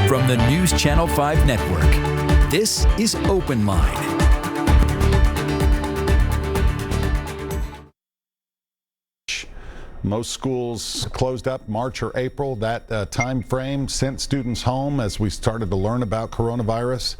From the NewsChannel 5 network, this is Open Line. Most schools closed up March or April, that time frame sent students home as we started to learn about coronavirus.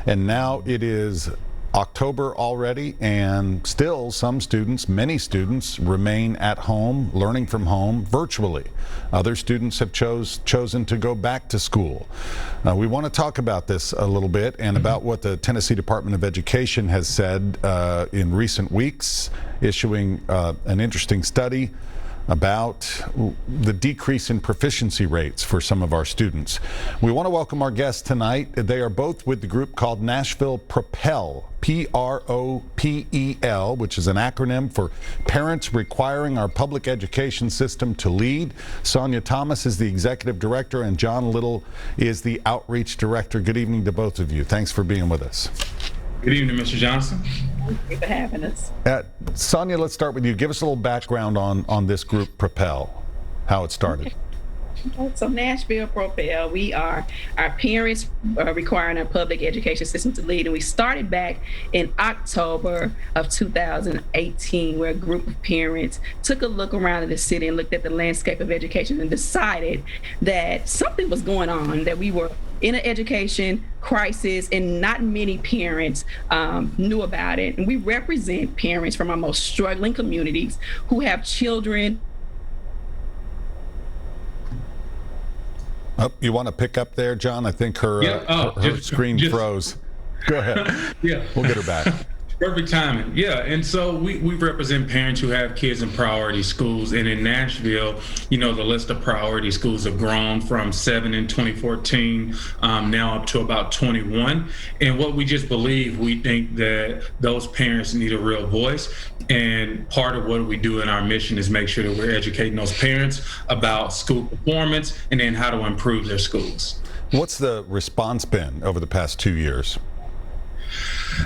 And now it is October already, and still some students, many students, remain at home, learning from home virtually. Other students have chosen to go back to school. We want to talk about this a little bit and about what the Tennessee Department of Education has said in recent weeks, issuing an interesting study about the decrease in proficiency rates for some of our students. We want to welcome our guests tonight. They are both with the group called Nashville PROPEL, PROPEL, which is an acronym for Parents Requiring Our Public Education System to Lead. Sonya Thomas is the executive director, and John Little is the outreach director. Good evening to both of you. Thanks for being with us. Good evening, Mr. Johnston. Thank you for having us. Sonya, let's start with you. Give us a little background on this group, PROPEL, how it started. So Nashville Profile, we are our parents requiring our public education system to lead, and we started back in October of 2018, where a group of parents took a look around the city and looked at the landscape of education and decided that something was going on, that we were in an education crisis and not many parents knew about it. And we represent parents from our most struggling communities who have children. Oh, you want to pick up there, John? I think her screen froze. Go ahead. Yeah. We'll get her back. Perfect timing. Yeah, and so we represent parents who have kids in priority schools. And in Nashville, the list of priority schools have grown from 7 in 2014 now up to about 21. And what we just believe, we think that those parents need a real voice. And part of what we do in our mission is make sure that we're educating those parents about school performance and then how to improve their schools. What's the response been over the past 2 years?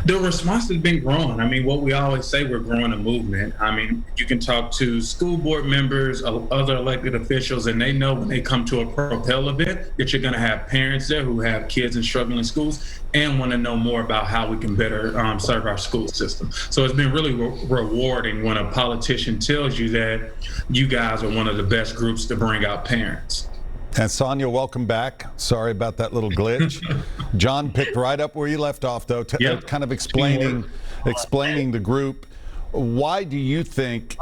The response has been growing. I mean, what we always say, we're growing a movement. I mean, you can talk to school board members, other elected officials, and they know when they come to a PROPEL event that you're going to have parents there who have kids in struggling schools and want to know more about how we can better serve our school system. So it's been really rewarding when a politician tells you that you guys are one of the best groups to bring out parents. And Sonya, welcome back. Sorry about that little glitch. John picked right up where you left off, though, kind of explaining the group. Why do you think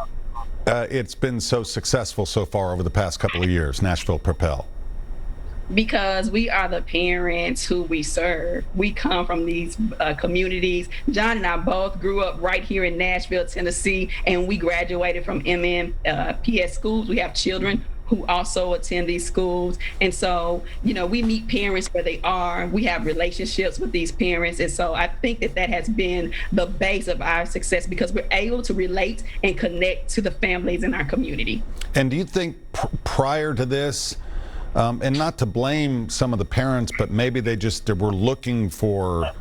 it's been so successful so far over the past couple of years, Nashville PROPEL? Because we are the parents who we serve. We come from these communities. John and I both grew up right here in Nashville, Tennessee, and we graduated from MNPS schools. We have children who also attend these schools. And so, we meet parents where they are. We have relationships with these parents. And so I think that has been the base of our success, because we're able to relate and connect to the families in our community. And do you think prior to this, and not to blame some of the parents, but maybe they were looking for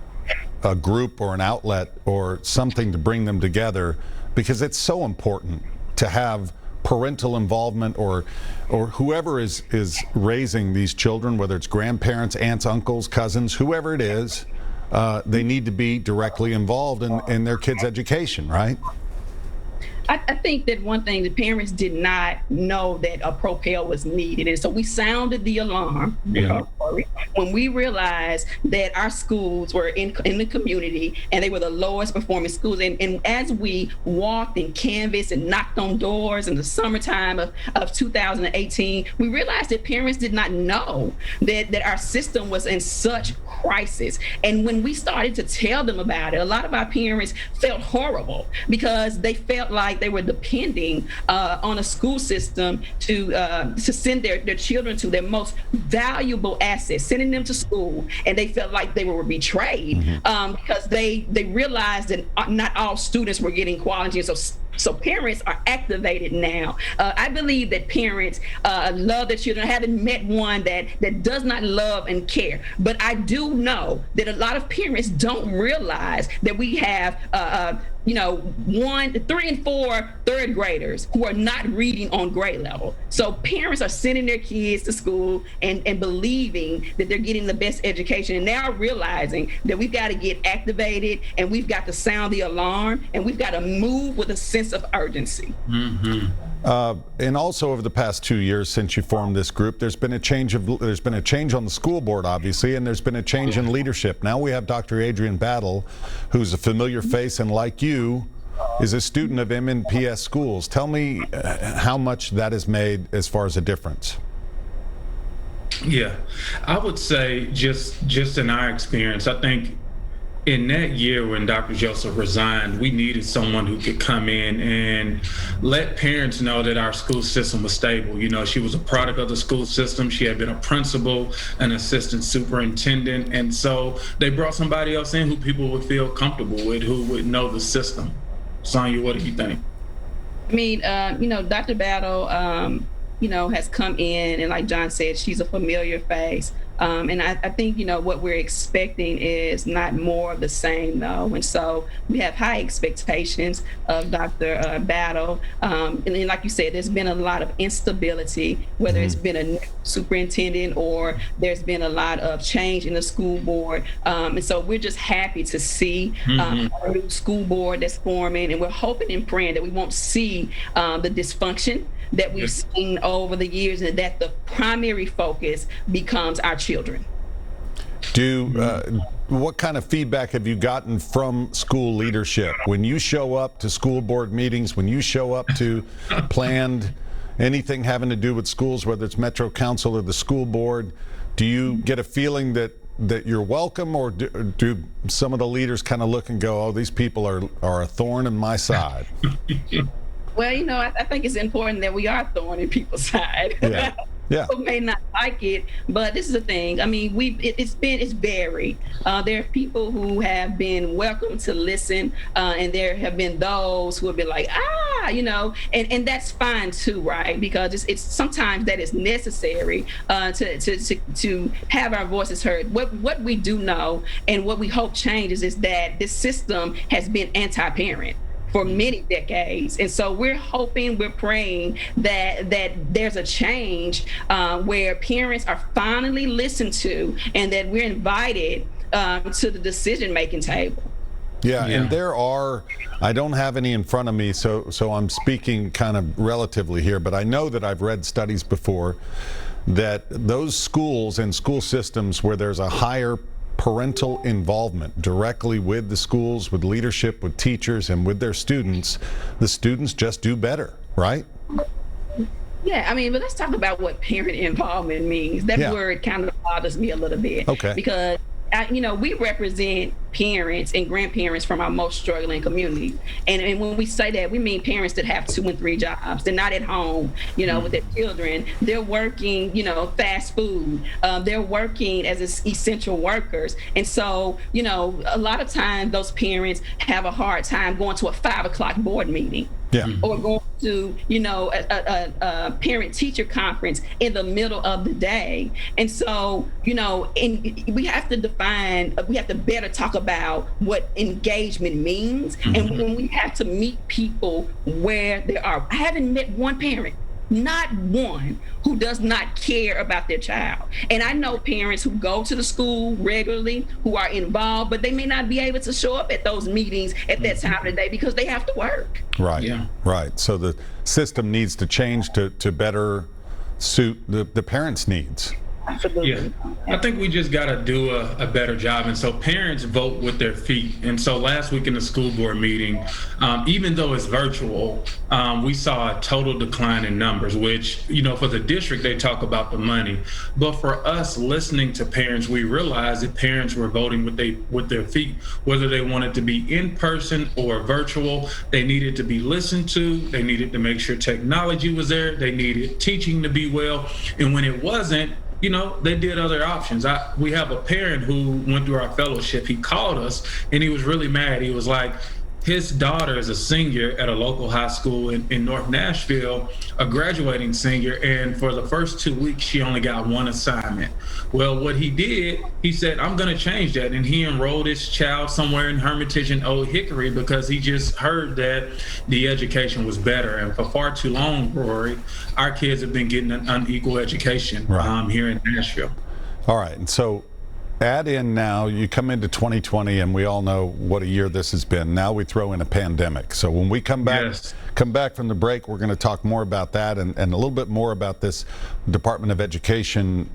a group or an outlet or something to bring them together, because it's so important to have parental involvement or whoever is raising these children, whether it's grandparents, aunts, uncles, cousins, whoever it is, they need to be directly involved in their kids' education, right? I think that one thing, the parents did not know that a PROPEL was needed. And so we sounded the alarm when we realized that our schools were in the community and they were the lowest performing schools. And as we walked and canvassed and knocked on doors in the summertime of 2018, we realized that parents did not know that our system was in such crisis. And when we started to tell them about it, a lot of our parents felt horrible because they felt like they were depending on a school system to send their children to, their most valuable asset, sending them to school, and they felt like they were betrayed because they realized that not all students were getting quality. And so parents are activated now. I believe that parents love their children. I haven't met one that does not love and care. But I do know that a lot of parents don't realize that we have 3 and 4 third graders who are not reading on grade level. So parents are sending their kids to school and believing that they're getting the best education, and now realizing that we've got to get activated and we've got to sound the alarm and we've got to move with a sense of urgency. Mm-hmm. And also over the past 2 years since you formed this group, there's been a change on the school board, obviously, and there's been a change in leadership. Now we have Dr. Adrian Battle, who's a familiar face, and like you, is a student of MNPS schools. Tell me how much that has made as far as a difference. Yeah, I would say just in our experience, I think in that year when Dr. Joseph resigned, we needed someone who could come in and let parents know that our school system was stable. She was a product of the school system. She had been a principal, an assistant superintendent. And so they brought somebody else in who people would feel comfortable with, who would know the system. Sonya, what do you think? I mean, Dr. Battle, has come in, and like John said, she's a familiar face. And I think, what we're expecting is not more of the same, though. And so we have high expectations of Dr. Battle. And then, like you said, there's been a lot of instability, whether it's been a new superintendent or there's been a lot of change in the school board. And so we're just happy to see a new school board that's forming. And we're hoping and praying that we won't see the dysfunction that we've seen over the years, and that the primary focus becomes our children. What kind of feedback have you gotten from school leadership when you show up to school board meetings, when you show up to planned anything having to do with schools, whether it's Metro Council or the school board? Do you get a feeling that you're welcome, or do some of the leaders kind of look and go, oh, these people are a thorn in my side? Well, I think it's important that we are a thorn in people's side. Yeah. People may not like it, but this is the thing. I mean, it's varied. There are people who have been welcome to listen, and there have been those who have been like, and that's fine too, right? Because it's sometimes that is necessary to have our voices heard. What we do know and what we hope changes is that this system has been anti-parent for many decades. And so we're praying that there's a change where parents are finally listened to, and that we're invited to the decision-making table. Yeah, and I don't have any in front of me, so I'm speaking kind of relatively here, but I know that I've read studies before that those schools and school systems where there's a higher parental involvement directly with the schools, with leadership, with teachers, and with their students, the students just do better, right? Yeah, I mean, but let's talk about what parent involvement means. That word kind of bothers me a little bit. Okay. Because we represent parents and grandparents from our most struggling communities. And when we say that, we mean parents that have 2 and 3 jobs. They're not at home, with their children. They're working, fast food. They're working as essential workers. And so, a lot of times those parents have a hard time going to a 5 o'clock board meeting. Yeah. Or going to, a parent-teacher conference in the middle of the day. And so, and we have to better talk about what engagement means. And when we have to meet people where they are. I haven't met one parent, not one, who does not care about their child. And I know parents who go to the school regularly, who are involved, but they may not be able to show up at those meetings at that time of the day because they have to work. Right. Yeah. Right. So the system needs to change to better suit the parents' needs. Absolutely. Yeah, I think we just got to do a better job. And so parents vote with their feet. And so last week in the school board meeting, even though it's virtual, we saw a total decline in numbers, which, for the district, they talk about the money. But for us listening to parents, we realized that parents were voting with their feet, whether they wanted to be in person or virtual. They needed to be listened to. They needed to make sure technology was there. They needed teaching to be well. And when it wasn't, they did other options. We have a parent who went through our fellowship. He called us and he was really mad. He was like, his daughter is a senior at a local high school in North Nashville, a graduating senior, and for the first 2 weeks, she only got one assignment. Well, what he did, he said, I'm going to change that, and he enrolled his child somewhere in Hermitage and Old Hickory because he just heard that the education was better. And for far too long, Rory, our kids have been getting an unequal education here in Nashville. All right, and so add in now, you come into 2020, and we all know what a year this has been. Now we throw in a pandemic. So when we come back from the break, we're going to talk more about that and a little bit more about this Department of Education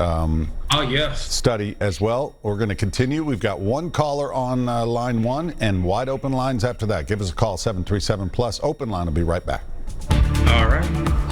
study as well. We're going to continue. We've got one caller on line one and wide open lines after that. Give us a call, 737+. Open line will be right back. All right.